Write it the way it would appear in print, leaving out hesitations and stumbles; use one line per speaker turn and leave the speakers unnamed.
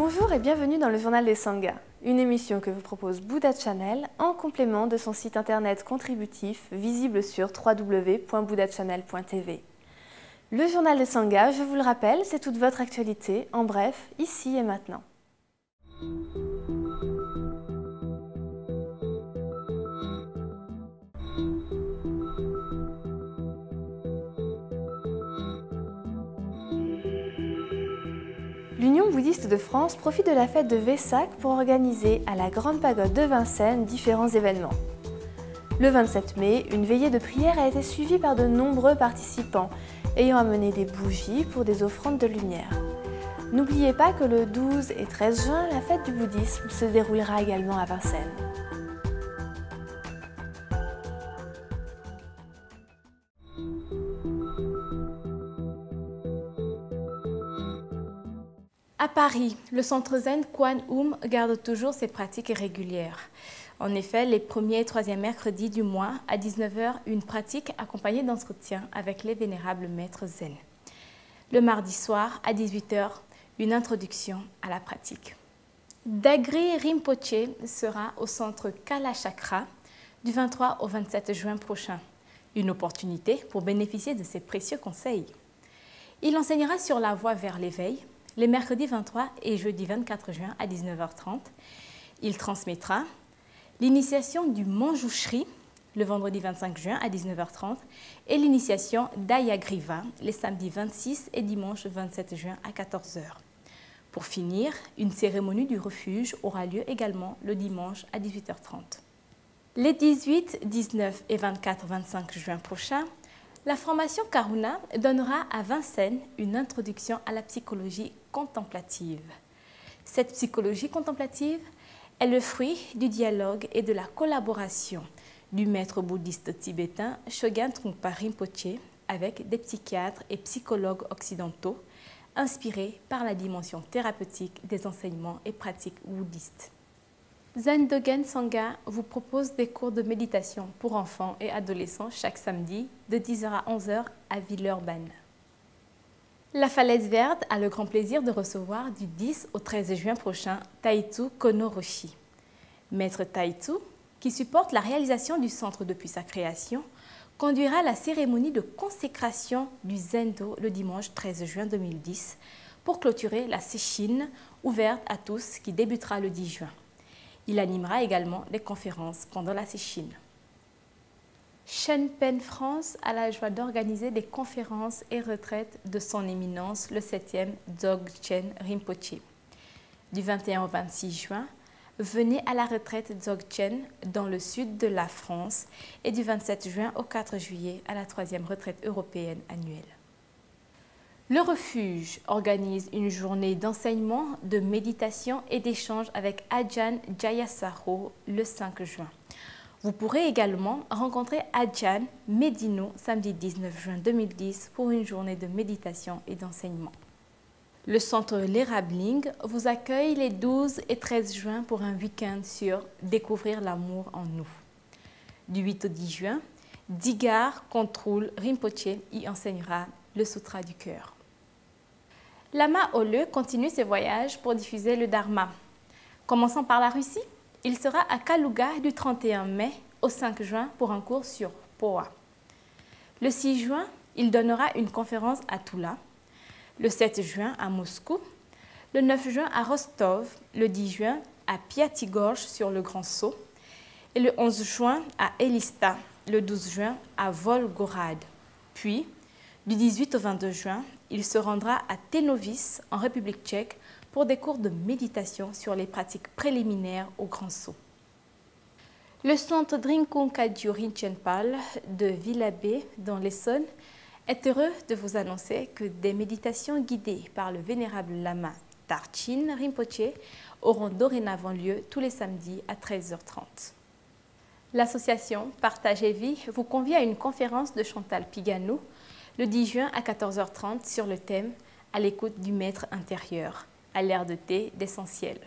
Bonjour et bienvenue dans le journal des Sanghas, une émission que vous propose Bouddha Channel en complément de son site internet contributif visible sur www.buddhachannel.tv. Le journal des Sanghas, je vous le rappelle, c'est toute votre actualité, en bref, ici et maintenant. L'Union bouddhiste de France profite de la fête de Vesak pour organiser à la Grande Pagode de Vincennes différents événements. Le 27 mai, une veillée de prière a été suivie par de nombreux participants, ayant amené des bougies pour des offrandes de lumière. N'oubliez pas que le 12 et 13 juin, la fête du bouddhisme se déroulera également à Vincennes. À Paris, le centre zen Kuan Yin garde toujours ses pratiques régulières. En effet, les 1er et 3e mercredis du mois, à 19 h, une pratique accompagnée d'entretiens avec les vénérables maîtres zen. Le mardi soir, à 18 h, une introduction à la pratique. Dagri Rinpoche sera au centre Kalachakra du 23 au 27 juin prochain. Une opportunité pour bénéficier de ses précieux conseils. Il enseignera sur la voie vers l'éveil, les mercredis 23 et jeudi 24 juin à 19 h 30. Il transmettra l'initiation du Manjushri le vendredi 25 juin à 19 h 30 et l'initiation d'Ayagriva les samedis 26 et dimanche 27 juin à 14 h. Pour finir, une cérémonie du refuge aura lieu également le dimanche à 18 h 30. Les 18, 19 et 24-25 juin prochains, la formation Karuna donnera à Vincennes une introduction à la psychologie contemplative. Cette psychologie contemplative est le fruit du dialogue et de la collaboration du maître bouddhiste tibétain Chogyam Trungpa Rinpoche avec des psychiatres et psychologues occidentaux inspirés par la dimension thérapeutique des enseignements et pratiques bouddhistes. Zen Dogen Sangha vous propose des cours de méditation pour enfants et adolescents chaque samedi de 10 h à 11 h à Villeurbanne. La Falaise Verte a le grand plaisir de recevoir du 10 au 13 juin prochain Taïtu Kono Roshi. Maître Taïtu, qui supporte la réalisation du centre depuis sa création, conduira la cérémonie de consécration du Zendo le dimanche 13 juin 2010 pour clôturer la Sesshin ouverte à tous qui débutera le 10 juin. Il animera également des conférences pendant la Sesshin. Shenpen France a la joie d'organiser des conférences et retraites de son éminence le 7e Dzogchen Rinpoche. Du 21 au 26 juin, venez à la retraite Dzogchen dans le sud de la France et du 27 juin au 4 juillet à la 3e retraite européenne annuelle. Le refuge organise une journée d'enseignement, de méditation et d'échange avec Ajahn Jayasaro le 5 juin. Vous pourrez également rencontrer Ajahn Medino samedi 19 juin 2010 pour une journée de méditation et d'enseignement. Le centre L'Érabling vous accueille les 12 et 13 juin pour un week-end sur Découvrir l'amour en nous. Du 8 au 10 juin, Digar Control Rinpoche y enseignera le Sutra du cœur. Lama Ole continue ses voyages pour diffuser le Dharma. Commençant par la Russie, il sera à Kaluga du 31 mai au 5 juin pour un cours sur Poa. Le 6 juin, il donnera une conférence à Tula. Le 7 juin à Moscou. Le 9 juin à Rostov. Le 10 juin à Piatigorsk sur le Grand Saut. Et le 11 juin à Elista. Le 12 juin à Volgograd. Puis, du 18 au 22 juin, il se rendra à Tenovice, en République tchèque, pour des cours de méditation sur les pratiques préliminaires au Grand Saut. Le centre Drinkung Kagyu Rinchen-Pal de Villabé, dans l'Essonne, est heureux de vous annoncer que des méditations guidées par le vénérable lama Tarchin Rinpoche auront dorénavant lieu tous les samedis à 13 h 30. L'association Partage et Vie vous convie à une conférence de Chantal Piganou le 10 juin à 14 h 30 sur le thème « À l'écoute du maître intérieur », à l'ère de thé d'essentiel.